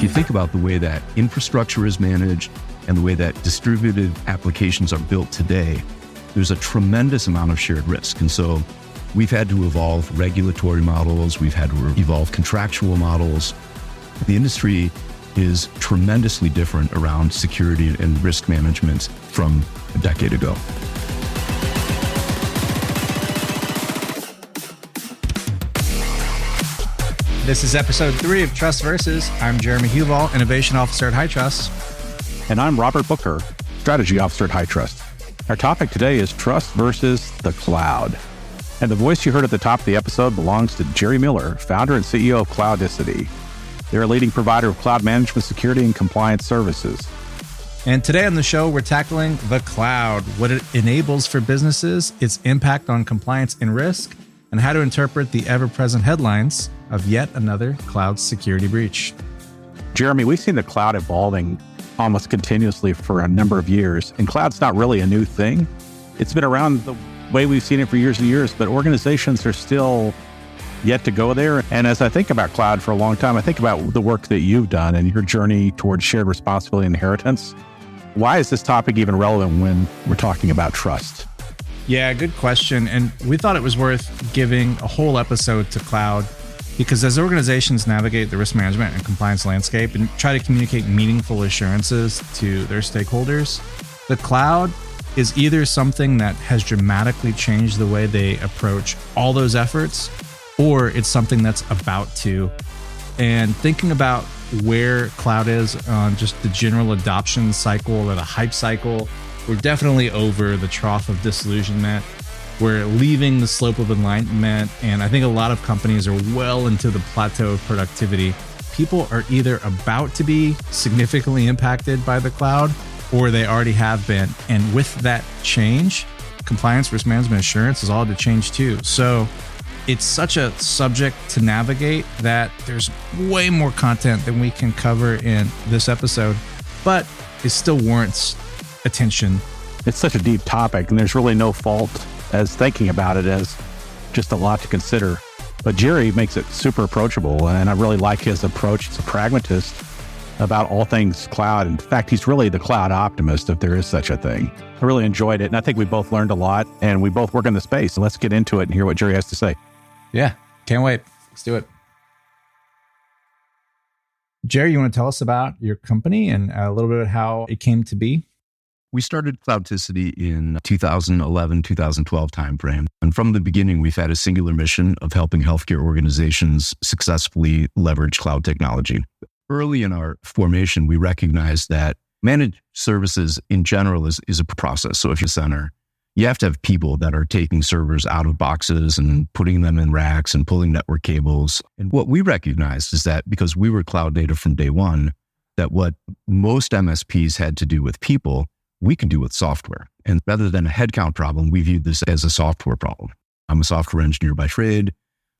you think about the way that infrastructure is managed and the way that distributed applications are built today, there's a tremendous amount of shared risk. And so we've had to evolve regulatory models. We've had to evolve contractual models. The industry is tremendously different around security and risk management from a decade ago. This is episode 3 of Trust Versus. I'm Jeremy Huval, Innovation Officer at HighTrust. And I'm Robert Booker, Strategy Officer at HighTrust. Our topic today is Trust versus the Cloud. And the voice you heard at the top of the episode belongs to Gerry Miller, founder and CEO of Cloudticity. They're a leading provider of cloud management, security, and compliance services. And today on the show, we're tackling the cloud, what it enables for businesses, its impact on compliance and risk, and how to interpret the ever-present headlines of yet another cloud security breach. Jeremy, we've seen the cloud evolving almost continuously for a number of years, and cloud's not really a new thing. It's been around the way we've seen it for years and years, but organizations are still yet to go there. And as I think about cloud for a long time, I think about the work that you've done and your journey towards shared responsibility and inheritance. Why is this topic even relevant when we're talking about trust? Yeah, good question. And we thought it was worth giving a whole episode to cloud because as organizations navigate the risk management and compliance landscape and try to communicate meaningful assurances to their stakeholders, the cloud is either something that has dramatically changed the way they approach all those efforts, or it's something that's about to. And thinking about where cloud is on just the general adoption cycle or the hype cycle, we're definitely over the trough of disillusionment. We're leaving the slope of enlightenment. And I think a lot of companies are well into the plateau of productivity. People are either about to be significantly impacted by the cloud or they already have been. And with that change, compliance, risk management, assurance is all to change too. So it's such a subject to navigate that there's way more content than we can cover in this episode, but it still warrants attention. It's such a deep topic, and there's really no fault as thinking about it as just a lot to consider. But Gerry makes it super approachable, and I really like his approach. He's a pragmatist about all things cloud. In fact, he's really the cloud optimist, if there is such a thing. I really enjoyed it, and I think we both learned a lot, and we both work in the space. So let's get into it and hear what Gerry has to say. Yeah, can't wait. Let's do it. Gerry, you want to tell us about your company and a little bit of how it came to be? We started Cloudticity in 2011, 2012 timeframe. And from the beginning, we've had a singular mission of helping healthcare organizations successfully leverage cloud technology. Early in our formation, we recognized that managed services in general is a process. So if you're a center, you have to have people that are taking servers out of boxes and putting them in racks and pulling network cables. And what we recognized is that because we were cloud native from day one, that what most MSPs had to do with people, we can do with software. And rather than a headcount problem, we viewed this as a software problem. I'm a software engineer by trade,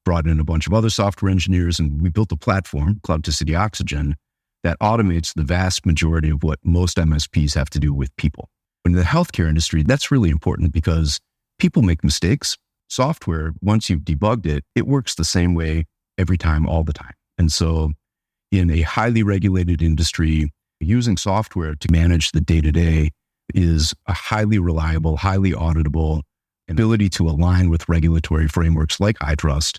brought in a bunch of other software engineers, and we built a platform, Cloudticity Oxygen, that automates the vast majority of what most MSPs have to do with people. In the healthcare industry, that's really important because people make mistakes. Software, once you've debugged it, it works the same way every time, all the time. And so in a highly regulated industry, using software to manage the day-to-day is a highly reliable, highly auditable ability to align with regulatory frameworks like HighTrust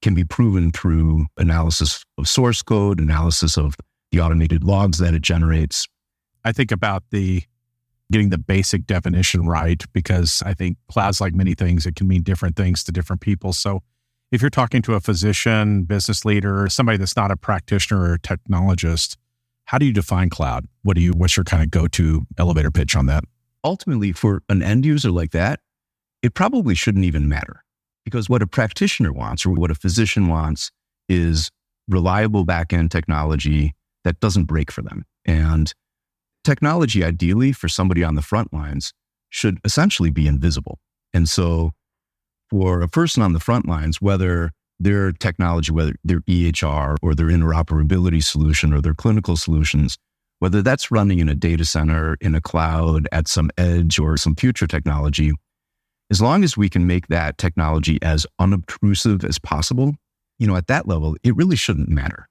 can be proven through analysis of source code, analysis of the automated logs that it generates. I think about getting the basic definition right, because I think cloud's like many things. It can mean different things to different people. So if you're talking to a physician, business leader, somebody that's not a practitioner or a technologist, how do you define cloud? What's your kind of go-to elevator pitch on that? Ultimately, for an end user like that, it probably shouldn't even matter, because what a practitioner wants or what a physician wants is reliable back-end technology that doesn't break for them. And technology, ideally, for somebody on the front lines should essentially be invisible. And so for a person on the front lines, whether their technology, whether their EHR or their interoperability solution or their clinical solutions, whether that's running in a data center, in a cloud, at some edge or some future technology, as long as we can make that technology as unobtrusive as possible, at that level, it really shouldn't matter.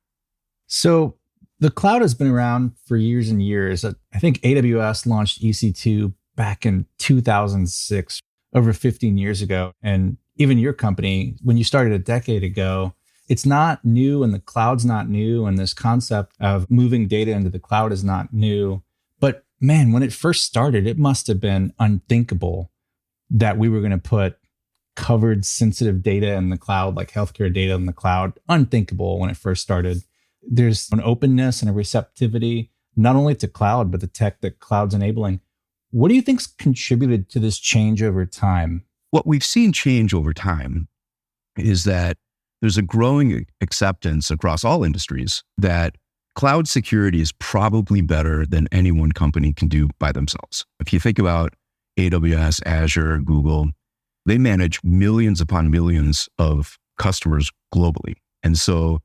So The cloud has been around for years and years. I think AWS launched EC2 back in 2006, over 15 years ago. And even your company, when you started a decade ago, it's not new and the cloud's not new. And this concept of moving data into the cloud is not new. But man, when it first started, it must have been unthinkable that we were going to put covered sensitive data in the cloud, like healthcare data in the cloud. Unthinkable when it first started. There's an openness and a receptivity, not only to cloud, but the tech that cloud's enabling. What do you think's contributed to this change over time? What we've seen change over time is that there's a growing acceptance across all industries that cloud security is probably better than any one company can do by themselves. If you think about AWS, Azure, Google, they manage millions upon millions of customers globally. And so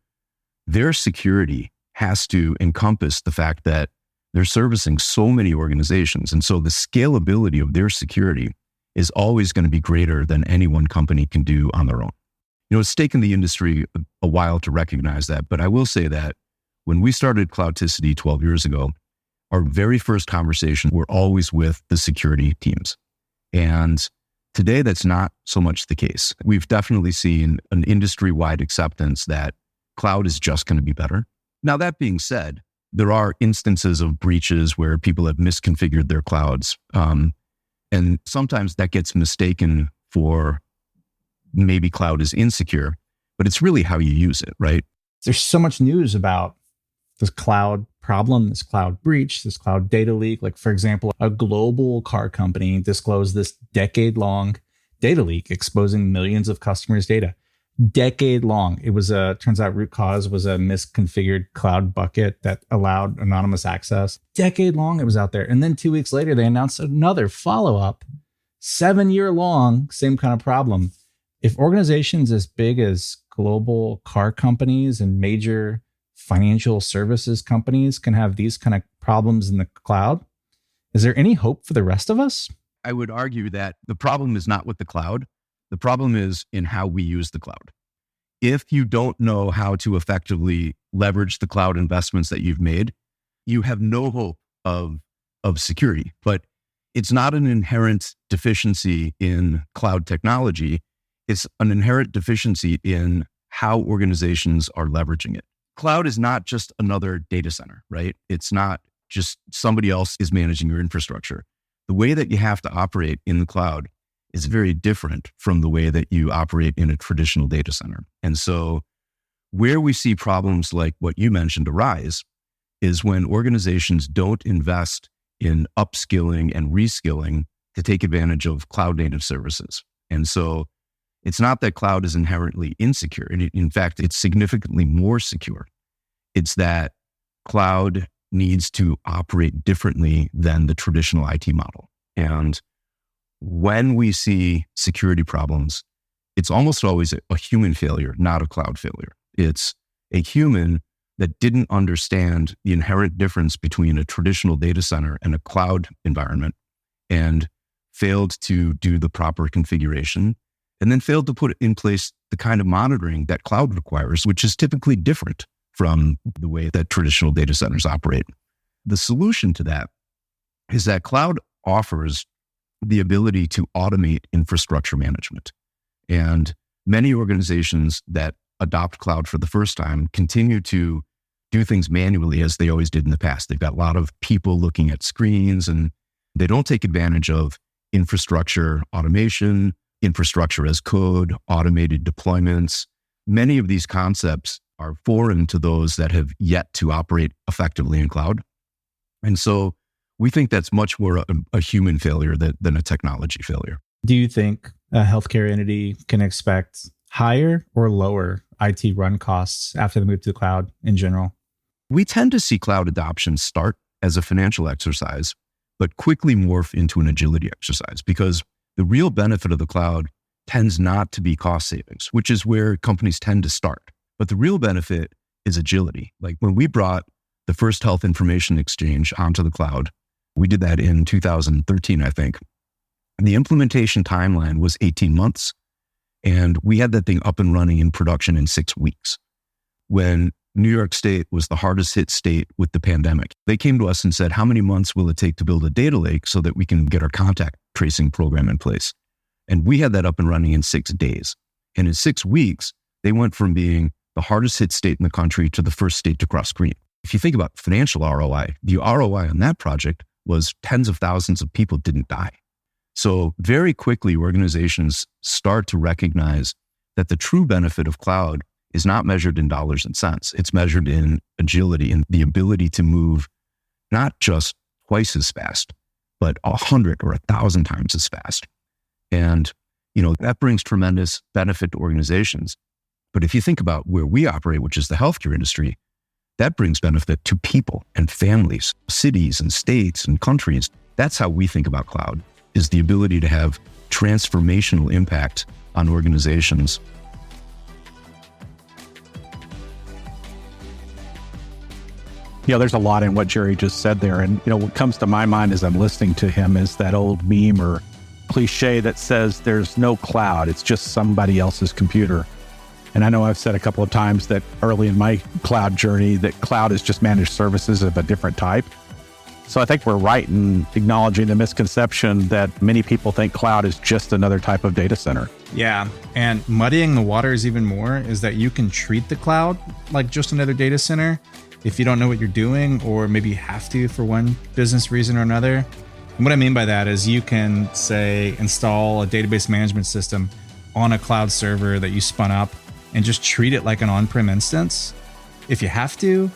their security has to encompass the fact that they're servicing so many organizations. And so the scalability of their security is always going to be greater than any one company can do on their own. It's taken the industry a while to recognize that, but I will say that when we started Cloudticity 12 years ago, our very first conversation were always with the security teams. And today, that's not so much the case. We've definitely seen an industry-wide acceptance that cloud is just going to be better. Now, that being said, there are instances of breaches where people have misconfigured their clouds. And sometimes that gets mistaken for maybe cloud is insecure, but it's really how you use it, right? There's so much news about this cloud problem, this cloud breach, this cloud data leak. Like, for example, a global car company disclosed this decade-long data leak exposing millions of customers' data. Decade long. It was turns out root cause was a misconfigured cloud bucket that allowed anonymous access. Decade long it was out there. And then 2 weeks later, they announced another follow-up, 7-year long, same kind of problem. If organizations as big as global car companies and major financial services companies can have these kind of problems in the cloud, is there any hope for the rest of us? I would argue that the problem is not with the cloud. The problem is in how we use the cloud. If you don't know how to effectively leverage the cloud investments that you've made, you have no hope of security. But it's not an inherent deficiency in cloud technology. It's an inherent deficiency in how organizations are leveraging it. Cloud is not just another data center, right? It's not just somebody else is managing your infrastructure. The way that you have to operate in the cloud is very different from the way that you operate in a traditional data center. And so where we see problems like what you mentioned arise is when organizations don't invest in upskilling and reskilling to take advantage of cloud native services. And so it's not that cloud is inherently insecure. In fact, it's significantly more secure. It's that cloud needs to operate differently than the traditional IT model. And when we see security problems, it's almost always a human failure, not a cloud failure. It's a human that didn't understand the inherent difference between a traditional data center and a cloud environment and failed to do the proper configuration and then failed to put in place the kind of monitoring that cloud requires, which is typically different from the way that traditional data centers operate. The solution to that is that cloud offers the ability to automate infrastructure management. And many organizations that adopt cloud for the first time continue to do things manually as they always did in the past. They've got a lot of people looking at screens and they don't take advantage of infrastructure automation, infrastructure as code, automated deployments. Many of these concepts are foreign to those that have yet to operate effectively in cloud. And so we think that's much more a human failure than a technology failure. Do you think a healthcare entity can expect higher or lower IT run costs after the move to the cloud in general? We tend to see cloud adoption start as a financial exercise, but quickly morph into an agility exercise because the real benefit of the cloud tends not to be cost savings, which is where companies tend to start. But the real benefit is agility. Like when we brought the first health information exchange onto the cloud, we did that in 2013, I think. And the implementation timeline was 18 months. And we had that thing up and running in production in 6 weeks. When New York State was the hardest hit state with the pandemic. They came to us and said, how many months will it take to build a data lake so that we can get our contact tracing program in place? And we had that up and running in 6 days. And in 6 weeks, they went from being the hardest hit state in the country to the first state to cross green. If you think about financial ROI, the ROI on that project was tens of thousands of people didn't die. So very quickly, organizations start to recognize that the true benefit of cloud is not measured in dollars and cents. It's measured in agility and the ability to move not just twice as fast, but 100 or 1,000 times as fast. And, that brings tremendous benefit to organizations. But if you think about where we operate, which is the healthcare industry, that brings benefit to people and families, cities and states and countries. That's how we think about cloud, is the ability to have transformational impact on organizations. There's a lot in what Gerry just said there. And, what comes to my mind as I'm listening to him is that old meme or cliche that says there's no cloud. It's just somebody else's computer. And I know I've said a couple of times that early in my cloud journey that cloud is just managed services of a different type. So I think we're right in acknowledging the misconception that many people think cloud is just another type of data center. Yeah. And muddying the waters even more is that you can treat the cloud like just another data center if you don't know what you're doing, or maybe you have to for one business reason or another. And what I mean by that is you can, say, install a database management system on a cloud server that you spun up and just treat it like an on-prem instance if you have to.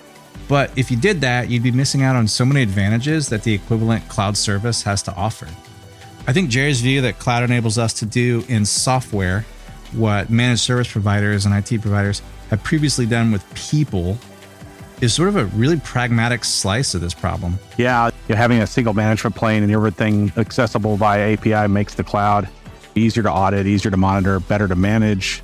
But if you did that, you'd be missing out on so many advantages that the equivalent cloud service has to offer. I think Gerry's view that cloud enables us to do in software what managed service providers and IT providers have previously done with people is sort of a really pragmatic slice of this problem. Yeah, having a single management plane and everything accessible via API makes the cloud easier to audit, easier to monitor, better to manage.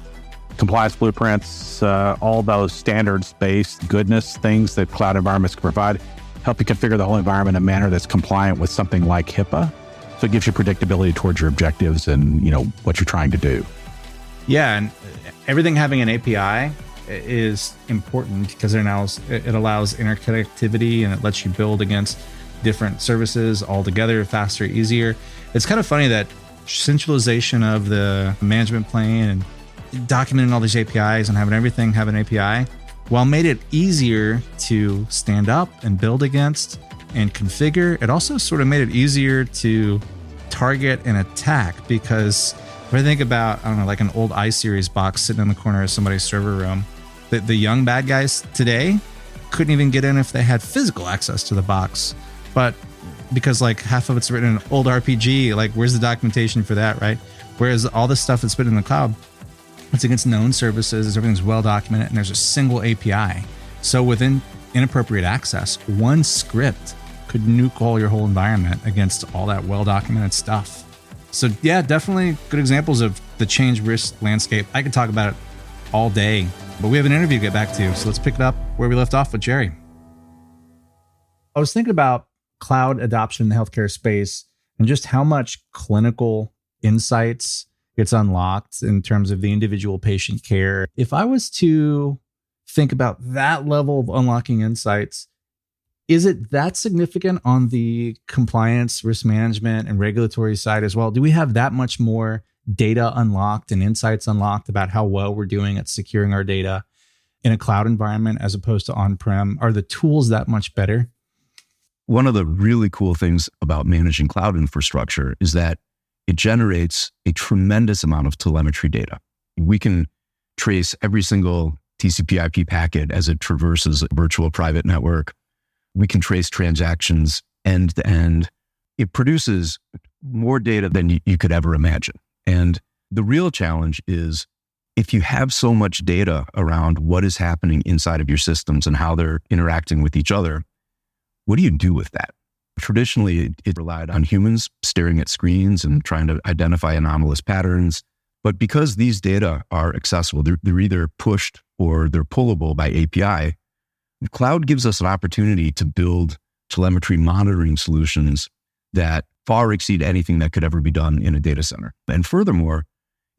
Compliance blueprints, all those standards-based goodness things that cloud environments can provide, help you configure the whole environment in a manner that's compliant with something like HIPAA. So it gives you predictability towards your objectives and what you're trying to do. Yeah, and everything having an API is important because it allows interconnectivity and it lets you build against different services all together faster, easier. It's kind of funny that centralization of the management plane and documenting all these APIs and having everything have an API, while made it easier to stand up and build against and configure, it also sort of made it easier to target and attack. Because if I think about, like an old iSeries box sitting in the corner of somebody's server room, the young bad guys today couldn't even get in if they had physical access to the box. But because half of it's written in old RPG, where's the documentation for that, right? Whereas all this stuff that's been in the cloud, it's against known services, everything's well documented, and there's a single API. So within inappropriate access, one script could nuke all your whole environment against all that well documented stuff. So yeah, definitely good examples of the change risk landscape. I could talk about it all day, but we have an interview to get back to. So let's pick it up where we left off with Gerry. I was thinking about cloud adoption in the healthcare space and just how much clinical insights gets unlocked in terms of the individual patient care. If I was to think about that level of unlocking insights, is it that significant on the compliance, risk management, and regulatory side as well? Do we have that much more data unlocked and insights unlocked about how well we're doing at securing our data in a cloud environment as opposed to on-prem? Are the tools that much better? One of the really cool things about managing cloud infrastructure is that it generates a tremendous amount of telemetry data. We can trace every single TCP/IP packet as it traverses a virtual private network. We can trace transactions end to end. It produces more data than you could ever imagine. And the real challenge is if you have so much data around what is happening inside of your systems and how they're interacting with each other, what do you do with that? Traditionally, it relied on humans staring at screens and trying to identify anomalous patterns. But because these data are accessible, they're either pushed or they're pullable by API, the cloud gives us an opportunity to build telemetry monitoring solutions that far exceed anything that could ever be done in a data center. And furthermore,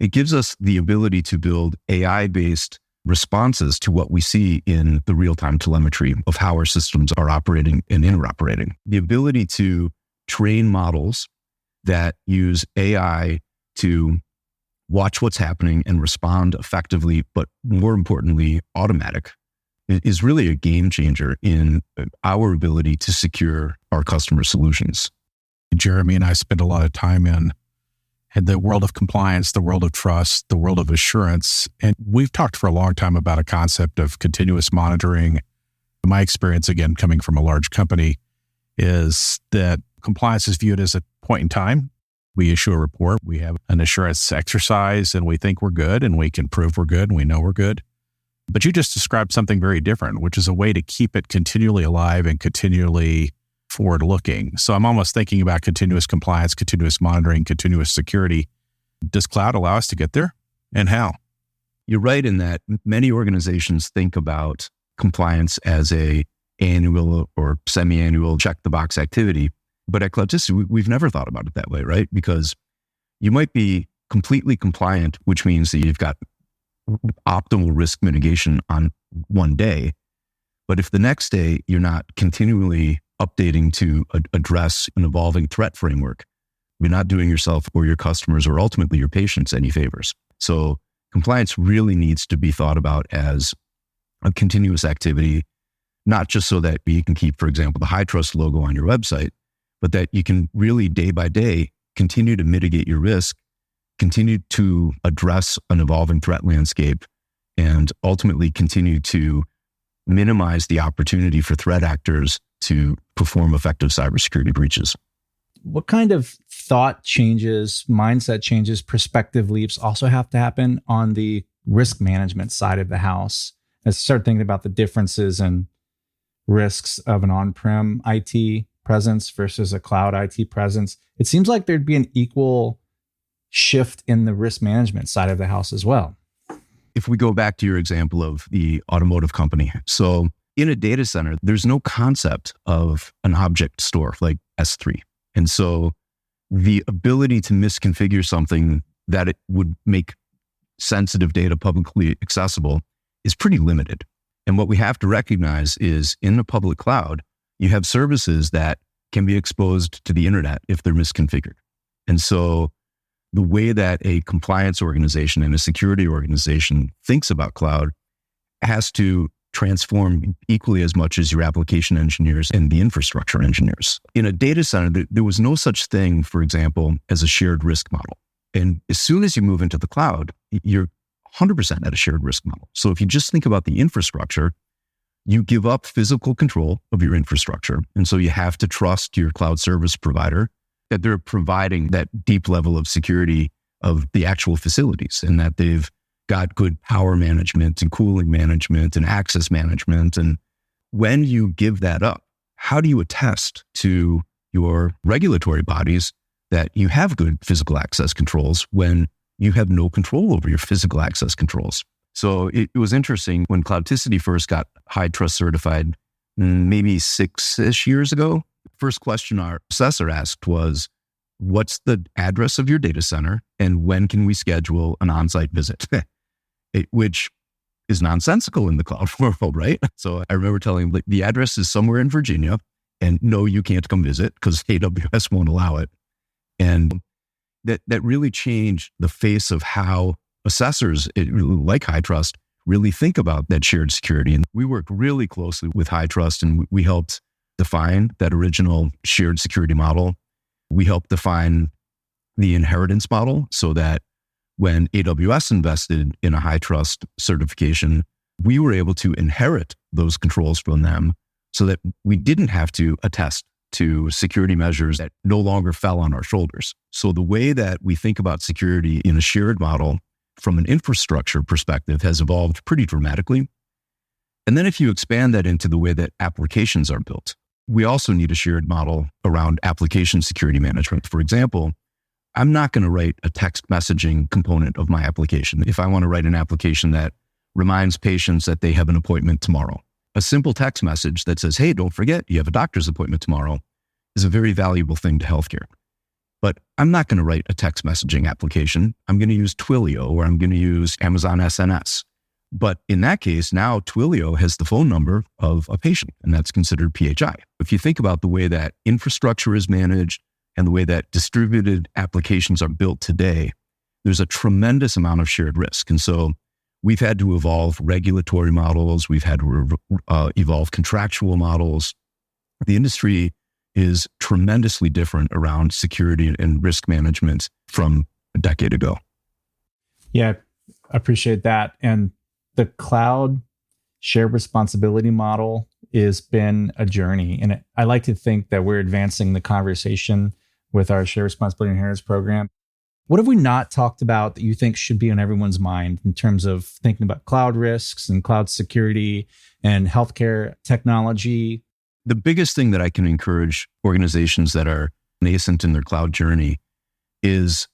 it gives us the ability to build AI-based responses to what we see in the real-time telemetry of how our systems are operating and interoperating. The ability to train models that use AI to watch what's happening and respond effectively, but more importantly, automatic, is really a game changer in our ability to secure our customer solutions. Jeremy and I spend a lot of time in the world of compliance, the world of trust, the world of assurance. And we've talked for a long time about a concept of continuous monitoring. My experience, again, coming from a large company, is that compliance is viewed as a point in time. We issue a report, we have an assurance exercise, and we think we're good, and we can prove we're good, and we know we're good. But you just described something very different, which is a way to keep it continually alive and continually forward-looking. So I'm almost thinking about continuous compliance, continuous monitoring, continuous security. Does cloud allow us to get there, and how? You're right in that many organizations think about compliance as a annual or semi-annual check-the-box activity. But at Cloudticity, we've never thought about it that way, right? Because you might be completely compliant, which means that you've got optimal risk mitigation on one day. But if the next day you're not continually updating to address an evolving threat framework, you're not doing yourself or your customers or ultimately your patients any favors. So compliance really needs to be thought about as a continuous activity, not just so that you can keep, for example, the HITRUST logo on your website, but that you can really day by day continue to mitigate your risk, continue to address an evolving threat landscape, and ultimately continue to minimize the opportunity for threat actors to perform effective cybersecurity breaches. What kind of thought changes, mindset changes, perspective leaps also have to happen on the risk management side of the house? As I start thinking about the differences in risks of an on-prem IT presence versus a cloud IT presence, it seems like there'd be an equal shift in the risk management side of the house as well. If we go back to your example of the automotive company, so in a data center, there's no concept of an object store like S3. And so the ability to misconfigure something that it would make sensitive data publicly accessible is pretty limited. And what we have to recognize is in the public cloud, you have services that can be exposed to the internet if they're misconfigured. And so the way that a compliance organization and a security organization thinks about cloud has to transform equally as much as your application engineers and the infrastructure engineers. In a data center, there was no such thing, for example, as a shared risk model. And as soon as you move into the cloud, you're 100% at a shared risk model. So if you just think about the infrastructure, you give up physical control of your infrastructure. And so you have to trust your cloud service provider that they're providing that deep level of security of the actual facilities and that they've got good power management and cooling management and access management. And when you give that up, how do you attest to your regulatory bodies that you have good physical access controls when you have no control over your physical access controls? So it was interesting when Cloudticity first got HITRUST certified, maybe 6-ish years ago. First question our assessor asked was, what's the address of your data center and when can we schedule an on-site visit? Which is nonsensical in the cloud world, right? So I remember telling him the address is somewhere in Virginia and no, you can't come visit because AWS won't allow it. And that really changed the face of how assessors like HITRUST really think about that shared security. And we work really closely with HITRUST and we helped define that original shared security model. We helped define the inheritance model so that when AWS invested in a HITRUST certification, we were able to inherit those controls from them so that we didn't have to attest to security measures that no longer fell on our shoulders. So the way that we think about security in a shared model from an infrastructure perspective has evolved pretty dramatically. And then if you expand that into the way that applications are built, we also need a shared model around application security management. For example, I'm not going to write a text messaging component of my application. If I want to write an application that reminds patients that they have an appointment tomorrow, a simple text message that says, hey, don't forget, you have a doctor's appointment tomorrow is a very valuable thing to healthcare. But I'm not going to write a text messaging application. I'm going to use Twilio or I'm going to use Amazon SNS. But in that case, now Twilio has the phone number of a patient, and that's considered PHI. If you think about the way that infrastructure is managed and the way that distributed applications are built today, there's a tremendous amount of shared risk. And so we've had to evolve regulatory models. We've had to evolve contractual models. The industry is tremendously different around security and risk management from a decade ago. Yeah, I appreciate that. And the cloud shared responsibility model has been a journey. And I like to think that we're advancing the conversation with our shared responsibility inheritance program. What have we not talked about that you think should be on everyone's mind in terms of thinking about cloud risks and cloud security and healthcare technology? The biggest thing that I can encourage organizations that are nascent in their cloud journey is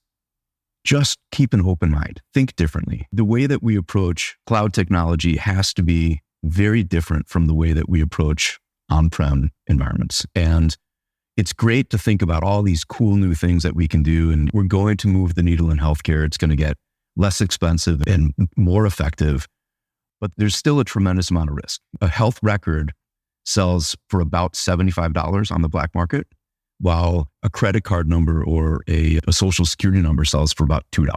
just keep an open mind, think differently. The way that we approach cloud technology has to be very different from the way that we approach on-prem environments. And it's great to think about all these cool new things that we can do, and we're going to move the needle in healthcare. It's going to get less expensive and more effective, but there's still a tremendous amount of risk. A health record sells for about $75 on the black market, while a credit card number or a social security number sells for about $2.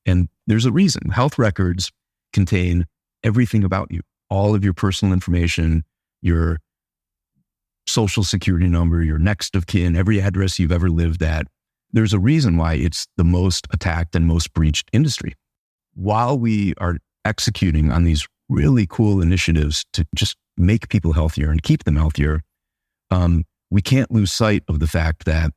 And there's a reason. Health records contain everything about you, all of your personal information, your social security number, your next of kin, every address you've ever lived at. There's a reason why it's the most attacked and most breached industry. While we are executing on these really cool initiatives to just make people healthier and keep them healthier, we can't lose sight of the fact that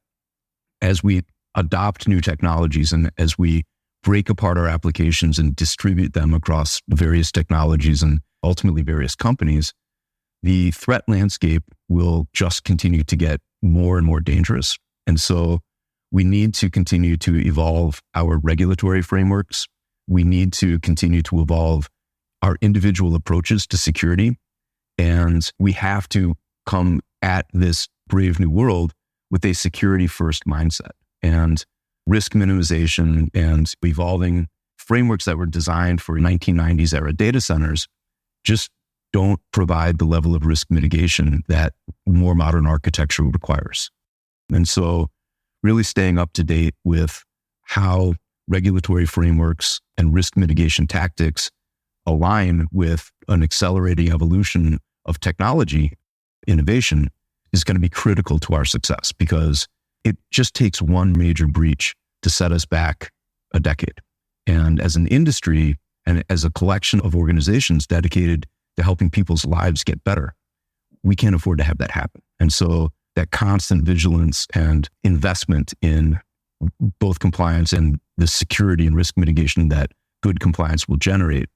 as we adopt new technologies and as we break apart our applications and distribute them across various technologies and ultimately various companies, the threat landscape will just continue to get more and more dangerous. And so we need to continue to evolve our regulatory frameworks. We need to continue to evolve our individual approaches to security. And we have to come at this brave new world with a security first mindset and risk minimization and evolving frameworks that were designed for 1990s era data centers just don't provide the level of risk mitigation that more modern architecture requires. And so really staying up to date with how regulatory frameworks and risk mitigation tactics align with an accelerating evolution of technology innovation is going to be critical to our success, because it just takes one major breach to set us back a decade. And as an industry and as a collection of organizations dedicated to helping people's lives get better, we can't afford to have that happen. And so that constant vigilance and investment in both compliance and the security and risk mitigation that good compliance will generate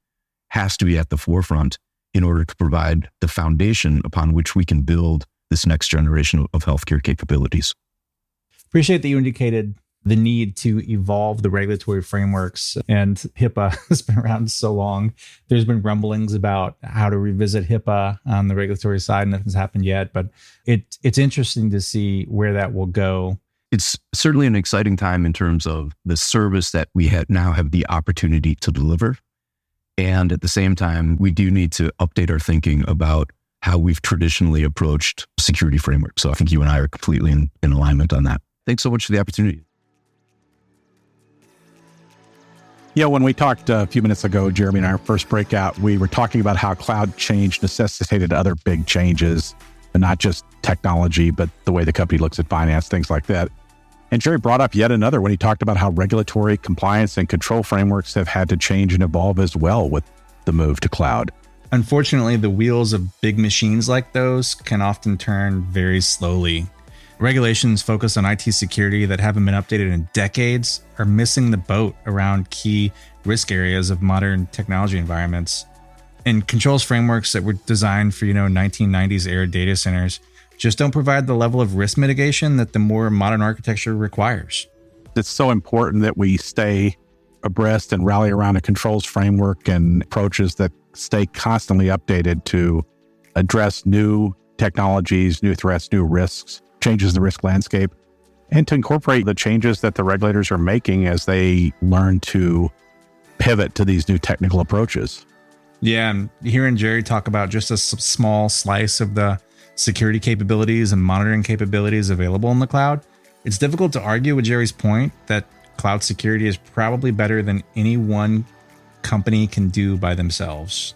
has to be at the forefront in order to provide the foundation upon which we can build this next generation of healthcare capabilities. Appreciate that you indicated the need to evolve the regulatory frameworks, and HIPAA has been around so long. There's been rumblings about how to revisit HIPAA on the regulatory side. Nothing's happened yet, but it's interesting to see where that will go. It's certainly an exciting time in terms of the service that we now have the opportunity to deliver. And at the same time, we do need to update our thinking about how we've traditionally approached security frameworks. So I think you and I are completely in alignment on that. Thanks so much for the opportunity. Yeah, when we talked a few minutes ago, Jeremy, in our first breakout, we were talking about how cloud change necessitated other big changes, and not just technology, but the way the company looks at finance, things like that. And Gerry brought up yet another when he talked about how regulatory compliance and control frameworks have had to change and evolve as well with the move to cloud. Unfortunately, the wheels of big machines like those can often turn very slowly. Regulations focused on IT security that haven't been updated in decades are missing the boat around key risk areas of modern technology environments. And controls frameworks that were designed for, 1990s era data centers just don't provide the level of risk mitigation that the more modern architecture requires. It's so important that we stay abreast and rally around a controls framework and approaches that stay constantly updated to address new technologies, new threats, new risks, changes in the risk landscape, and to incorporate the changes that the regulators are making as they learn to pivot to these new technical approaches. Yeah, and hearing Gerry talk about just a small slice of the security capabilities and monitoring capabilities available in the cloud, it's difficult to argue with Gerry's point that cloud security is probably better than any one company can do by themselves.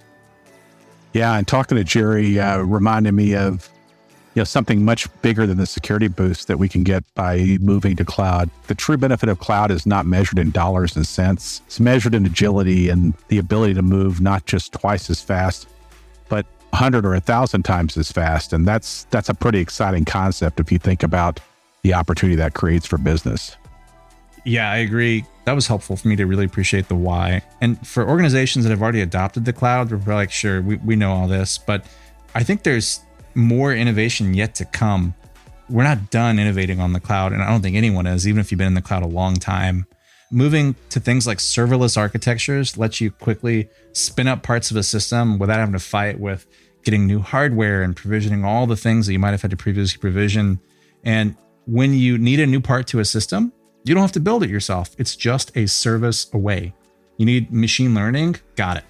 Yeah, and talking to Gerry reminded me of something much bigger than the security boost that we can get by moving to cloud. The true benefit of cloud is not measured in dollars and cents. It's measured in agility and the ability to move not just twice as fast, but 100 or 1,000 times as fast. And that's a pretty exciting concept if you think about the opportunity that creates for business. Yeah, I agree. That was helpful for me to really appreciate the why. And for organizations that have already adopted the cloud, we're like, sure, we know all this, but I think there's more innovation yet to come. We're not done innovating on the cloud, and I don't think anyone is, even if you've been in the cloud a long time. Moving to things like serverless architectures lets you quickly spin up parts of a system without having to fight with getting new hardware and provisioning all the things that you might have had to previously provision. And when you need a new part to a system, you don't have to build it yourself. It's just a service away. You need machine learning? Got it.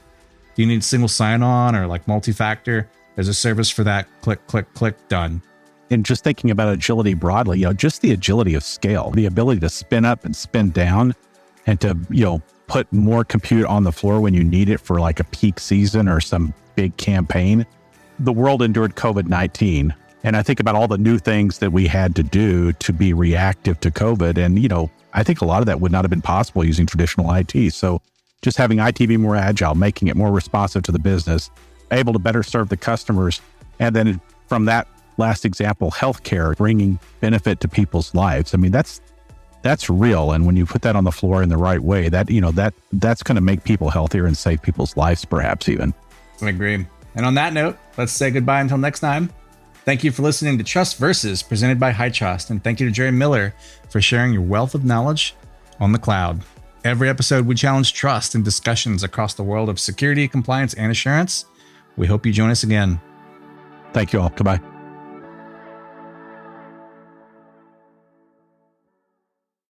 Do you need single sign-on or like multi-factor? There's a service for that. Click, click, click, done. And just thinking about agility broadly, just the agility of scale, the ability to spin up and spin down and to, put more compute on the floor when you need it for like a peak season or some big campaign. The world endured COVID-19. And I think about all the new things that we had to do to be reactive to COVID. And, I think a lot of that would not have been possible using traditional IT. So just having IT be more agile, making it more responsive to the business, able to better serve the customers. And then from that last example, healthcare, bringing benefit to people's lives. I mean, that's real. And when you put that on the floor in the right way, that's going to make people healthier and save people's lives, perhaps even. I agree. And on that note, let's say goodbye until next time. Thank you for listening to Trust Versus, presented by HighTrust. And thank you to Gerry Miller for sharing your wealth of knowledge on the cloud. Every episode, we challenge trust in discussions across the world of security, compliance, and assurance. We hope you join us again. Thank you all. Goodbye.